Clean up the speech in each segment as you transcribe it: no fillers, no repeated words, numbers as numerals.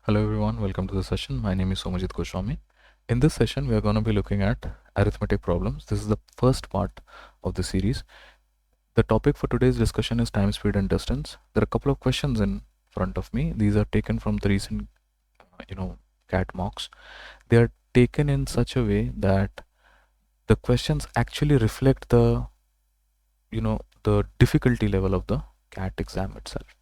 Hello everyone, welcome to the session. My name is Somajit Goswami. In this session, we are going to be looking at arithmetic problems. This is the first part of the series. The topic for today's discussion is time, speed, and distance. There are a couple of questions in front of me. These are taken from the recent, CAT mocks. They are taken in such a way that the questions actually reflect the difficulty level of the CAT exam itself.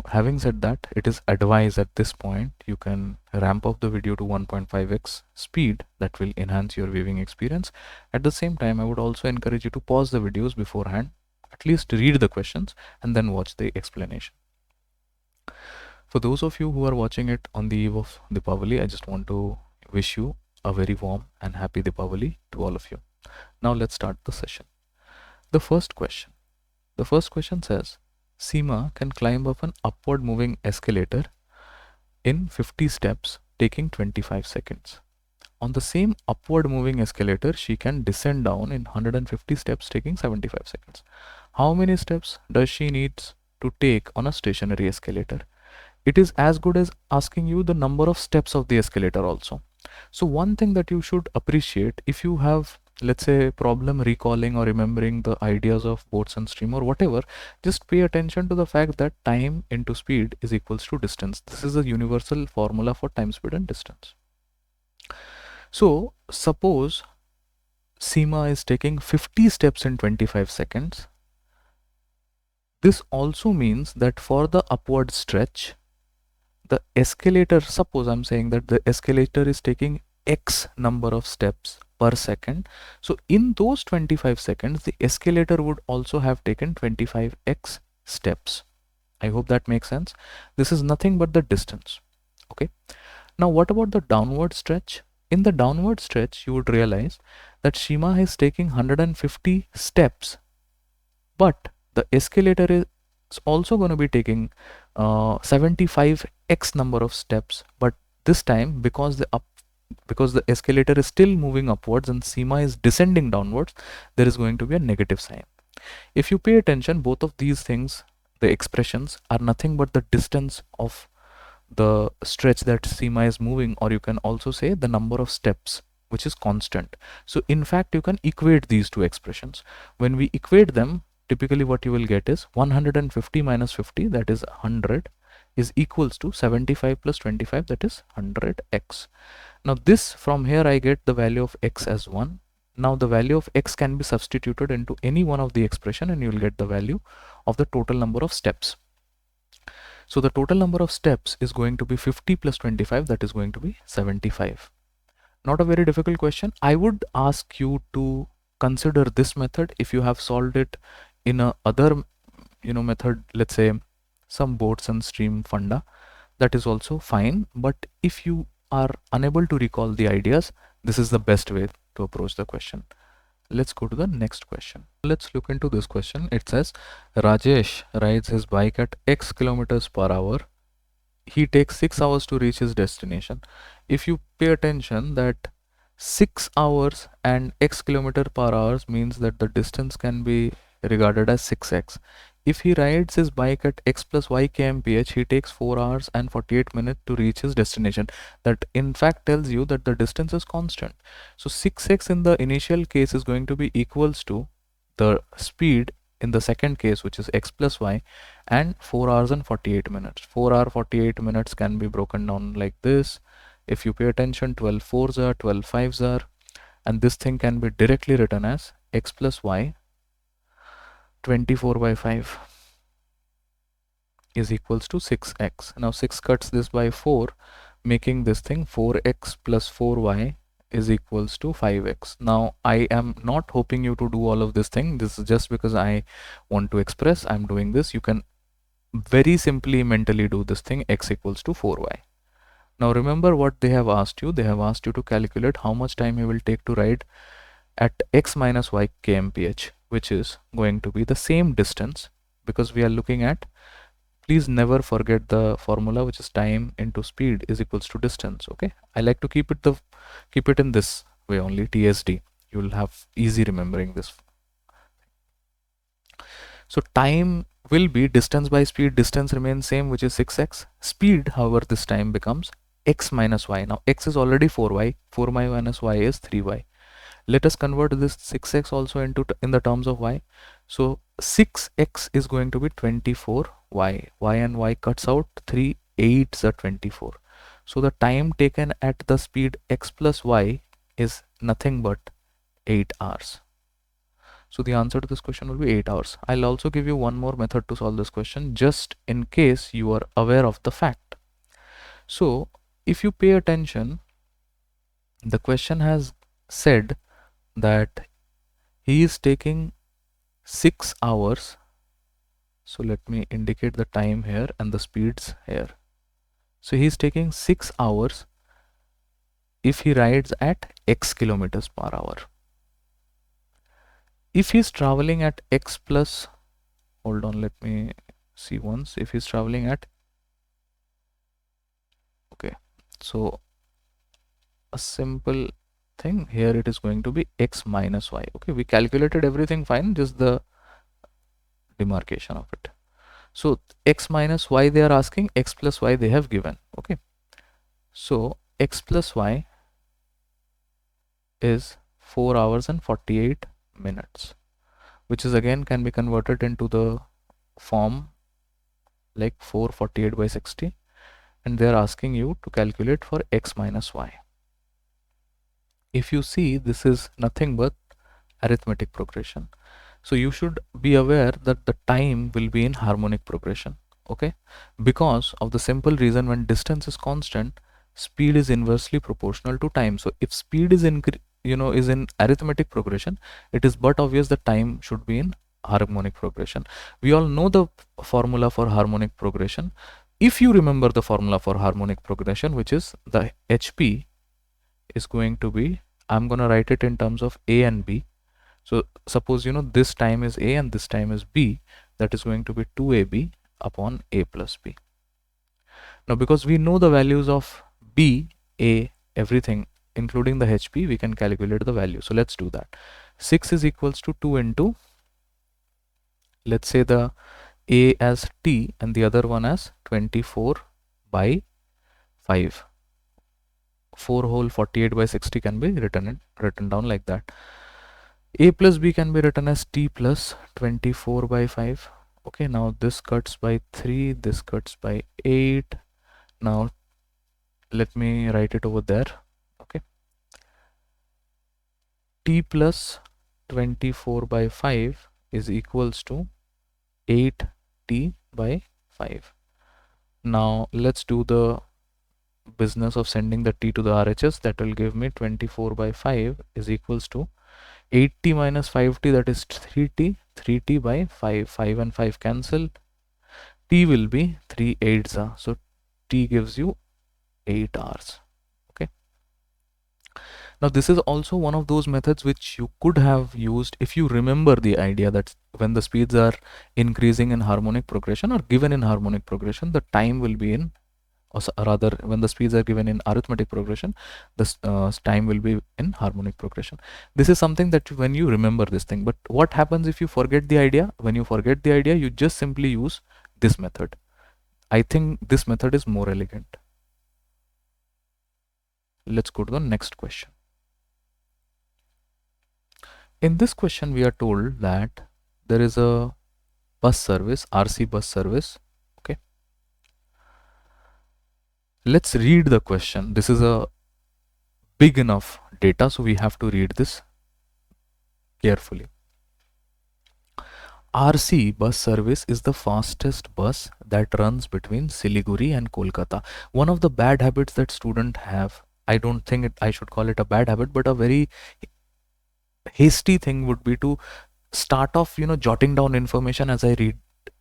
Having said that, it is advised at this point you can ramp up the video to 1.5x speed. That will enhance your viewing experience. At the same time, I would also encourage you to pause the videos beforehand, at least read the questions and then watch the explanation. For those of you who are watching it on the eve of Deepavali, I just want to wish you a very warm and happy Deepavali to all of you. Now let's start the session. The first question says, Seema can climb up an upward moving escalator in 50 steps, taking 25 seconds. On the same upward moving escalator, she can descend down in 150 steps, taking 75 seconds. How many steps does she need to take on a stationary escalator? It is as good as asking you the number of steps of the escalator also. So one thing that you should appreciate, if you have, let's say, problem recalling or remembering the ideas of boats and stream or whatever, just pay attention to the fact that time into speed is equals to distance. This is a universal formula for time, speed, and distance. So suppose Seema is taking 50 steps in 25 seconds. This also means that for the upward stretch, the escalator, suppose I'm saying that the escalator is taking X number of steps per second. So in those 25 seconds, the escalator would also have taken 25x steps. I hope that makes sense. This is nothing but the distance. Okay. Now what about the downward stretch? In the downward stretch, you would realize that Seema is taking 150 steps, but the escalator is also going to be taking 75x number of steps, but this time because the escalator is still moving upwards and Seema is descending downwards, there is going to be a negative sign. If you pay attention, both of these things, the expressions, are nothing but the distance of the stretch that Seema is moving, or you can also say the number of steps, which is constant. So in fact, you can equate these two expressions. When we equate them, typically what you will get is 150 minus 50, that is 100, is equals to 75 plus 25, that is 100x. Now this, from here I get the value of x as 1. Now the value of x can be substituted into any one of the expression and you will get the value of the total number of steps. So the total number of steps is going to be 50 plus 25, that is going to be 75. Not a very difficult question. I would ask you to consider this method if you have solved it in a other method, let's say some boats and stream funda, that is also fine. But if you are unable to recall the ideas, this is the best way to approach the question. Let's go to the next question. Let's look into this question. It says Rajesh rides his bike at X kilometers per hour. He takes 6 hours to reach his destination. If you pay attention, that 6 hours and X kilometer per hour means that the distance can be regarded as 6x. If he rides his bike at x plus y kmph, he takes 4 hours and 48 minutes to reach his destination. That in fact tells you that the distance is constant. So 6x in the initial case is going to be equals to the speed in the second case, which is x plus y, and 4 hours and 48 minutes. 4 hour 48 minutes can be broken down like this. If you pay attention, 12 4s are, 12 5s are, and this thing can be directly written as x plus y 24 by 5 is equals to 6x. Now 6 cuts this by 4, making this thing 4x plus 4y is equals to 5x. Now I am not hoping you to do all of this thing. This is just because I want to express, I'm doing this. You can very simply mentally do this thing, x equals to 4y. Now remember what they have asked you. They have asked you to calculate how much time you will take to ride at x minus y kmph, which is going to be the same distance, because we are looking at, please never forget the formula, which is time into speed is equals to distance. Okay, I like to keep it in this way only, TSD. You will have easy remembering this. So time will be distance by speed. Distance remains same, which is 6x. Speed, however, this time becomes x minus y. Now x is already 4y. 4y minus y is 3y. Let us convert this 6x also into in the terms of y. So 6x is going to be 24y. Y and y cuts out, 3 8s are 24. So the time taken at the speed x plus y is nothing but 8 hours. So the answer to this question will be 8 hours. I'll also give you one more method to solve this question, just in case you are aware of the fact. So if you pay attention, the question has said that he is taking 6 hours. So let me indicate the time here and the speeds here. So he's taking 6 hours if he rides at x kilometers per hour. If he's traveling at x plus, hold on, let me see once. If he's traveling at, okay, so a simple thing here, it is going to be x minus y. Okay, we calculated everything fine, just the demarcation of it. So x minus y they are asking, x plus y they have given. Okay, so x plus y is 4 hours and 48 minutes, which is again can be converted into the form like 448 by 60, and they are asking you to calculate for x minus y. If you see, this is nothing but arithmetic progression, so you should be aware that the time will be in harmonic progression. Okay, because of the simple reason, when distance is constant, speed is inversely proportional to time. So if speed is in arithmetic progression, it is but obvious the time should be in harmonic progression. We all know the formula for harmonic progression. If you remember the formula for harmonic progression, which is the HP is going to be, I'm going to write it in terms of A and B. So suppose this time is A and this time is B, that is going to be 2AB upon A plus B. Now because we know the values of B, A, everything including the HP, we can calculate the value. So let's do that. 6 is equals to 2 into, let's say the A as T and the other one as 24 by 5. 4 whole 48 by 60 can be written down like that. A plus B can be written as T plus 24 by 5. Okay, now this cuts by 3, this cuts by 8. Now let me write it over there. Okay, T plus 24 by 5 is equals to 8T by 5. Now let's do the business of sending the T to the RHS. That will give me 24 by 5 is equals to 8T minus 5T, that is 3T. 3T by 5. 5 and 5 cancel. T will be 3 8s. So T gives you 8 hours. Okay. Now this is also one of those methods which you could have used if you remember the idea that when the speeds are increasing in harmonic progression or given in harmonic progression, the time will be in, or rather when the speeds are given in arithmetic progression, this time will be in harmonic progression. This is something that when you remember this thing. But what happens if you forget the idea? When you forget the idea, you just simply use this method. I think this method is more elegant. Let's go to the next question. In this question we are told that there is a bus service, RC bus service. Okay, let's read the question. This is a big enough data, so we have to read this carefully. RC bus service is the fastest bus that runs between Siliguri and Kolkata. One of the bad habits that students have, I don't think I should call it a bad habit, but a very hasty thing would be to start off jotting down information as I read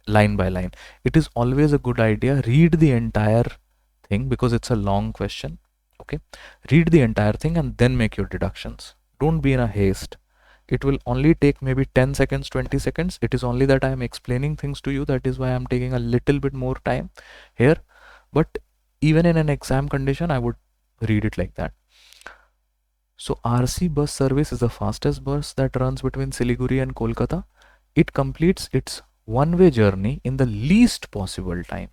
line by line. It is always a good idea, read the entire thing because it's a long question. Okay, read the entire thing and then make your deductions. Don't be in a haste. It will only take maybe 10 seconds, 20 seconds. It is only that I am explaining things to you, that is why I'm taking a little bit more time here. But even in an exam condition, I would read it like that. So RC bus service is the fastest bus that runs between Siliguri and Kolkata. It completes its one-way journey in the least possible time,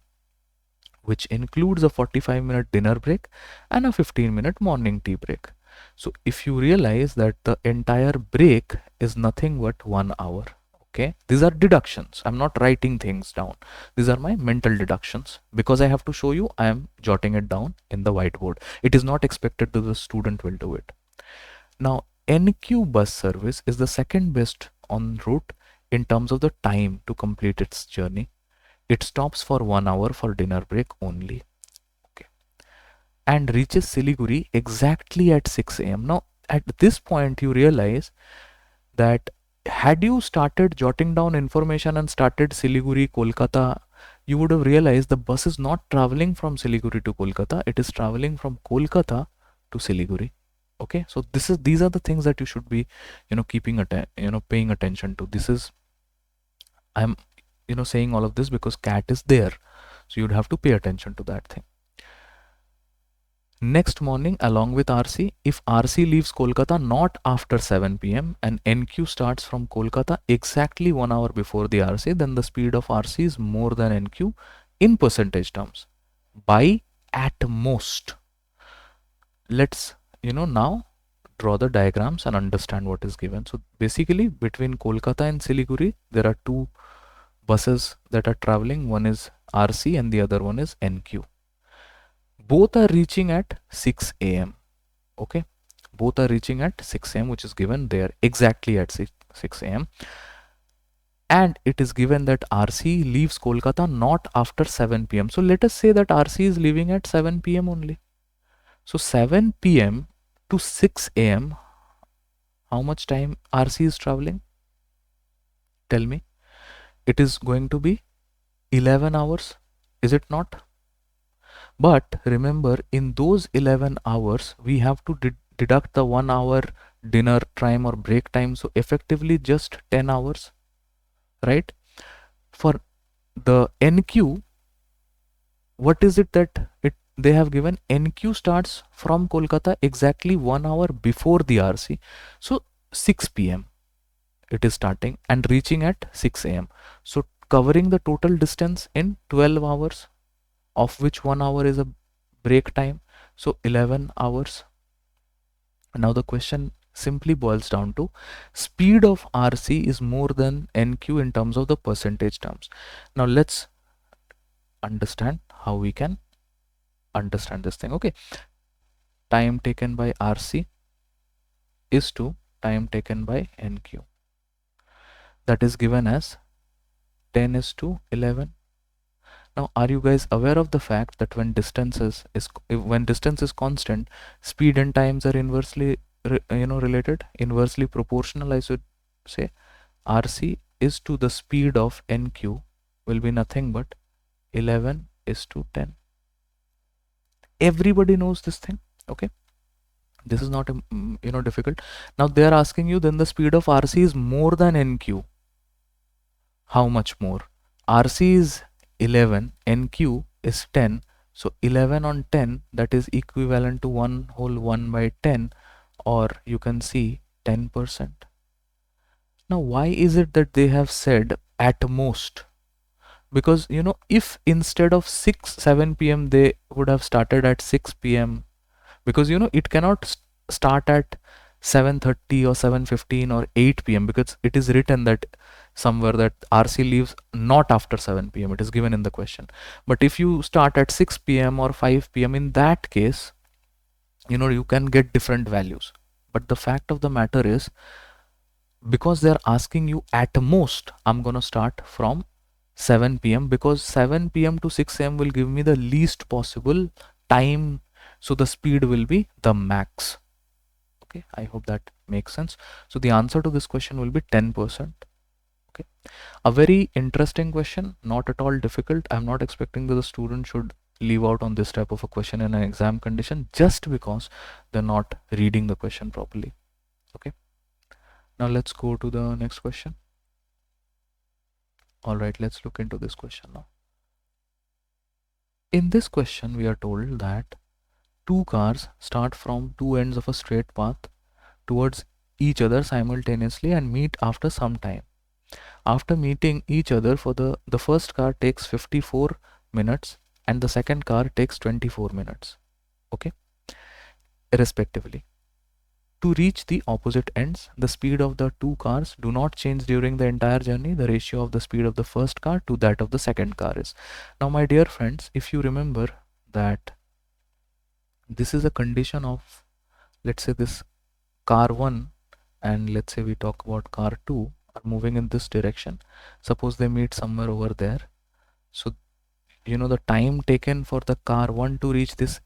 which includes a 45-minute dinner break and a 15-minute morning tea break. So if you realize that the entire break is nothing but 1 hour, okay, these are deductions. I'm not writing things down. These are my mental deductions. Because I have to show you, I am jotting it down in the whiteboard. It is not expected that the student will do it. Now, NQ bus service is the second best en route in terms of the time to complete its journey. It stops for 1 hour for dinner break only. Okay. And reaches Siliguri exactly at 6 a.m. Now, at this point, you realize that had you started jotting down information and started Siliguri, Kolkata, you would have realized the bus is not traveling from Siliguri to Kolkata. It is traveling from Kolkata to Siliguri. Okay, so these are the things that you should be, paying attention to. This is, I'm, saying all of this because cat is there, so you'd have to pay attention to that thing. Next morning, along with RC, if RC leaves Kolkata not after 7 p.m. and NQ starts from Kolkata exactly 1 hour before the RC, then the speed of RC is more than NQ in percentage terms by at most. Let's, now draw the diagrams and understand what is given. So basically, between Kolkata and Siliguri, there are two buses that are traveling. One is RC and the other one is NQ. Both are reaching at 6 a.m. Okay, both are reaching at 6 a.m. which is given there exactly at 6 a.m. and it is given that RC leaves Kolkata not after 7 p.m. So let us say that RC is leaving at 7 p.m. only. So 7 p.m. to 6 a.m. how much time RC is traveling? Tell me. It is going to be 11 hours, is it not? But remember, in those 11 hours, we have to deduct the 1 hour dinner time or break time. So effectively just 10 hours, right? For the NQ, what is it that they have given? NQ starts from Kolkata exactly 1 hour before the RC. So 6 p.m. it is starting and reaching at 6 a.m. So covering the total distance in 12 hours, of which 1 hour is a break time, so 11 hours. Now the question simply boils down to speed of RC is more than NQ in terms of the percentage terms. Now let's understand how we can understand this thing. Okay, time taken by RC is to time taken by NQ, that is given as 10 is to 11. Now, are you guys aware of the fact that when distance is constant, speed and times are inversely related, inversely proportional, I should say. RC is to the speed of NQ will be nothing but 11 is to 10. Everybody knows this thing. Okay, this is not difficult. Now they are asking you, then the speed of RC is more than NQ. How much more? RC is 11, NQ is 10, so 11 on 10, that is equivalent to 1 whole 1 by 10, or you can see 10%. Now why is it that they have said at most? Because if instead of 7 p.m. they would have started at 6 p.m., because it cannot start at 7:30 or 7:15 or 8 p.m. because it is written that somewhere that RC leaves not after 7 p.m. It is given in the question. But if you start at 6 p.m. or 5 p.m., in that case, you can get different values. But the fact of the matter is, because they're asking you at most, I'm going to start from 7 p.m. because 7 p.m. to 6 a.m. will give me the least possible time. So the speed will be the max. Okay, I hope that makes sense. So the answer to this question will be 10%. Okay, a very interesting question, not at all difficult. I'm not expecting that the student should leave out on this type of a question in an exam condition just because they're not reading the question properly. Okay, now let's go to the next question. All right, let's look into this question now. In this question, we are told that two cars start from two ends of a straight path towards each other simultaneously and meet after some time. After meeting each other, for the first car takes 54 minutes and the second car takes 24 minutes, okay, respectively. To reach the opposite ends, the speed of the two cars do not change during the entire journey. The ratio of the speed of the first car to that of the second car is. Now, my dear friends, if you remember that this is a condition of, let's say, this car 1 and let's say we talk about car 2 are moving in this direction. Suppose they meet somewhere over there. So, the time taken for the car 1 to reach this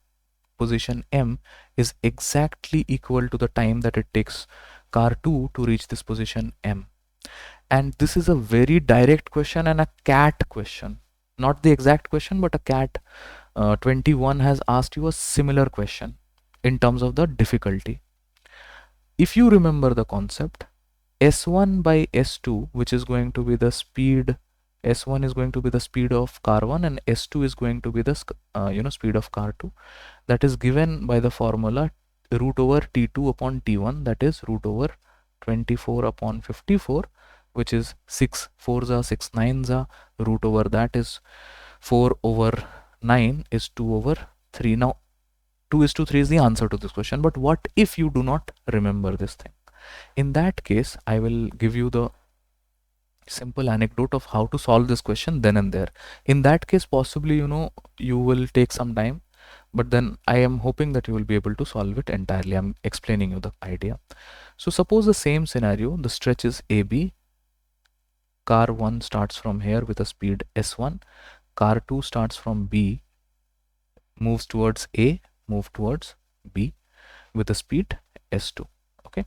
position M is exactly equal to the time that it takes car 2 to reach this position M. And this is a very direct question and a cat question. Not the exact question, but a cat 21 has asked you a similar question in terms of the difficulty. If you remember the concept, S1 by S2, which is going to be the speed, S1 is going to be the speed of car 1 and S2 is going to be the speed of car 2. That is given by the formula root over T2 upon T1, that is root over 24 upon 54, which is 6 4s are 6 9s are, root over that is 4 over 9 is 2 over 3. Now 2:3 is the answer to this question, but what if you do not remember this thing? In that case, I will give you the simple anecdote of how to solve this question then and there. In that case, possibly, you will take some time, but then I am hoping that you will be able to solve it entirely. I'm explaining you the idea. So suppose the same scenario, the stretch is AB. Car 1 starts from here with a speed S1. Car 2 starts from B, moves towards A, move towards B with a speed S2. Okay.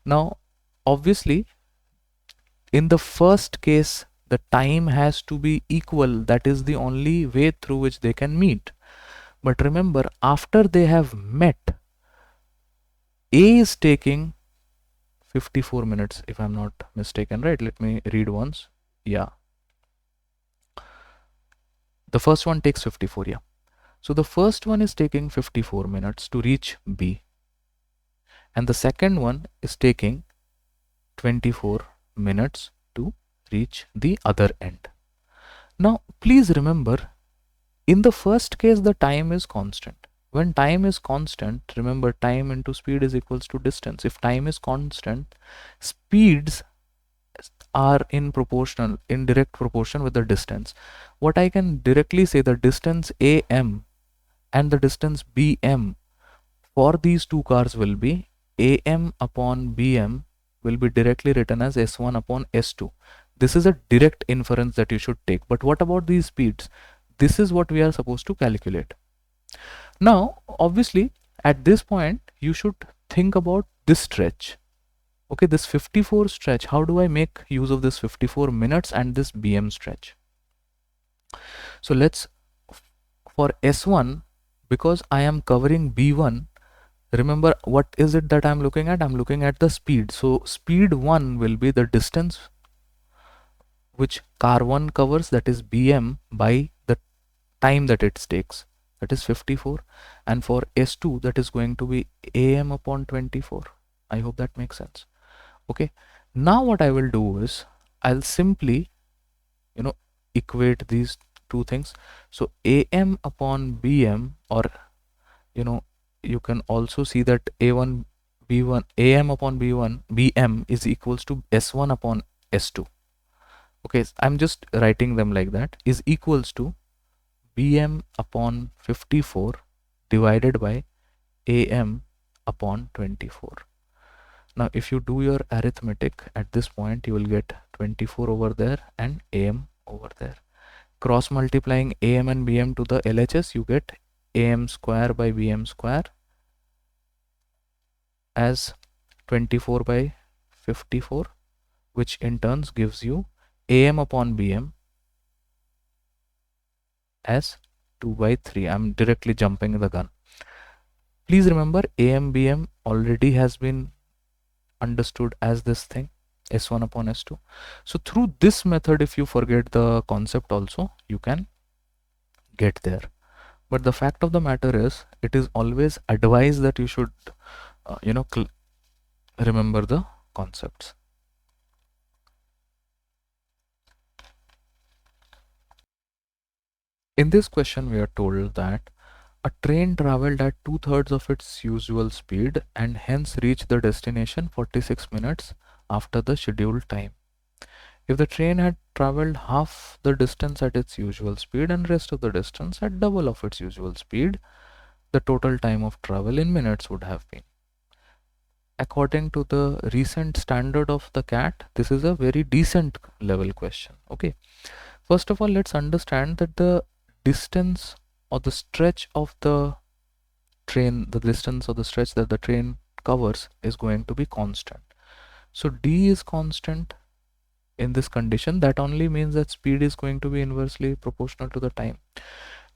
Now, obviously, in the first case, the time has to be equal. That is the only way through which they can meet. But remember, after they have met, A is taking 54 minutes, if I'm not mistaken, right? Let me read once. Yeah. The first one takes 54, yeah. So the first one is taking 54 minutes to reach B. And the second one is taking 24 minutes to reach the other end. Now, please remember, in the first case, the time is constant. When time is constant, remember, time into speed is equals to distance. If time is constant, speeds are in direct proportion with the distance. What I can directly say, the distance AM and the distance BM for these two cars will be AM upon BM will be directly written as S1 upon S2. This is a direct inference that you should take. But what about these speeds? This is what we are supposed to calculate. Now, obviously, at this point, you should think about this stretch. Okay, this 54 stretch, how do I make use of this 54 minutes and this BM stretch? So let's, for S1, because I am covering B1, remember what is it that I'm looking at? I'm looking at the speed. So speed 1 will be the distance which car 1 covers, that is BM, by the time that it takes, that is 54. And for S2, that is going to be AM upon 24. I hope that makes sense. Okay, now what I will do is I'll simply equate these two things. So AM upon BM, or you can also see that A1 B1 AM upon B1 BM is equals to S1 upon S2. Okay, I'm just writing them like that, is equals to BM upon 54 divided by AM upon 24. Now, if you do your arithmetic at this point, you will get 24 over there and AM over there. Cross multiplying AM and BM to the LHS, you get AM square by BM square as 24 by 54, which in turns gives you AM upon BM as 2 by 3. I'm directly jumping the gun. Please remember, AM BM already has been understood as this thing, S1 upon S2. So through this method, if you forget the concept also, you can get there. But the fact of the matter is, it is always advised that you should remember the concepts. In this question, we are told that a train traveled at two-thirds of its usual speed and hence reached the destination 46 minutes after the scheduled time. If the train had traveled half the distance at its usual speed and rest of the distance at double of its usual speed, the total time of travel in minutes would have been. According to the recent standard of the cat, this is a very decent level question. Okay. First of all, let's understand that the distance or the stretch of the train, the distance or the stretch that the train covers is going to be constant. So d is constant in this condition. That only means that speed is going to be inversely proportional to the time.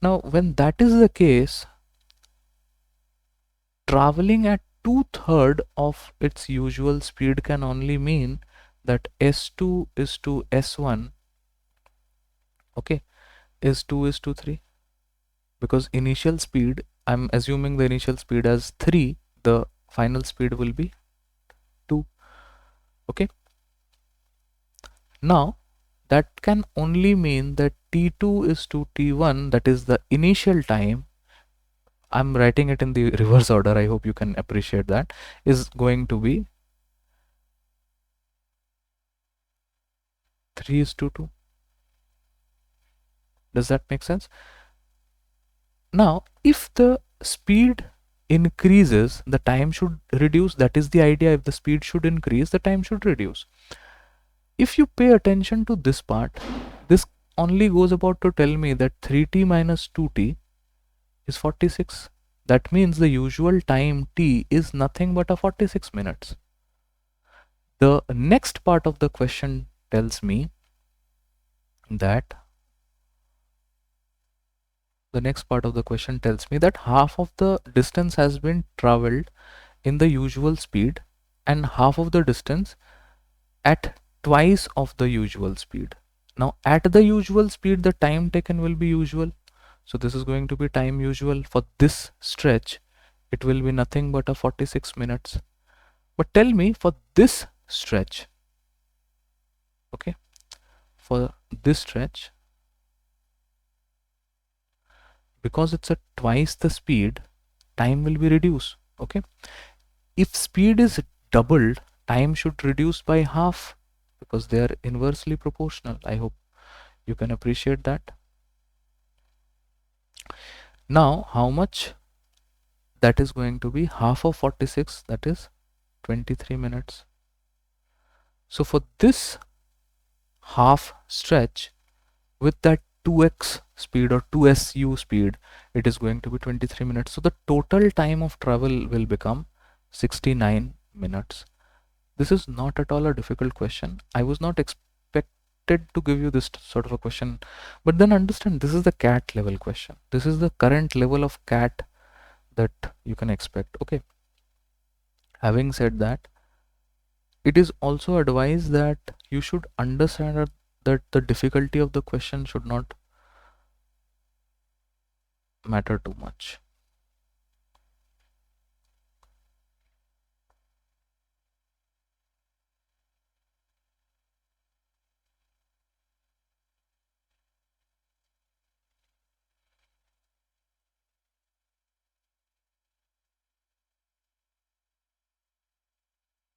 Now, when that is the case, traveling at two-thirds of its usual speed can only mean that S2 is to S1, okay, S2 is to 3, because initial speed, I'm assuming the initial speed as 3, the final speed will be 2, okay. Now, that can only mean that T2 is to T1, that is the initial time. I'm writing it in the reverse order, I hope you can appreciate that, is going to be 3 is to 2. Does that make sense? Now, if the speed increases, the time should reduce. That is the idea. If the speed should increase, the time should reduce. If you pay attention to this part, this only goes about to tell me that 3t minus 2t is 46. That means the usual time t is nothing but a 46 minutes. The next part of the question tells me that half of the distance has been traveled in the usual speed and half of the distance at twice of the usual speed. Now at the usual speed, the time taken will be usual. So this is going to be time usual. For this stretch, it will be nothing but a 46 minutes. But tell me, for this stretch, okay, for this stretch, because it's at twice the speed, time will be reduced, okay. If speed is doubled, time should reduce by half because they are inversely proportional. I hope you can appreciate that. Now, how much that is going to be? Half of 46, that is 23 minutes. So for this half stretch with that 2x speed or 2su speed, it is going to be 23 minutes. So the total time of travel will become 69 minutes. This is not at all a difficult question. I was not expected to give you this sort of a question, but then understand, this is the cat level question. This is the current level of cat that you can expect. Okay. Having said that, it is also advised that you should understand that the difficulty of the question should not matter too much.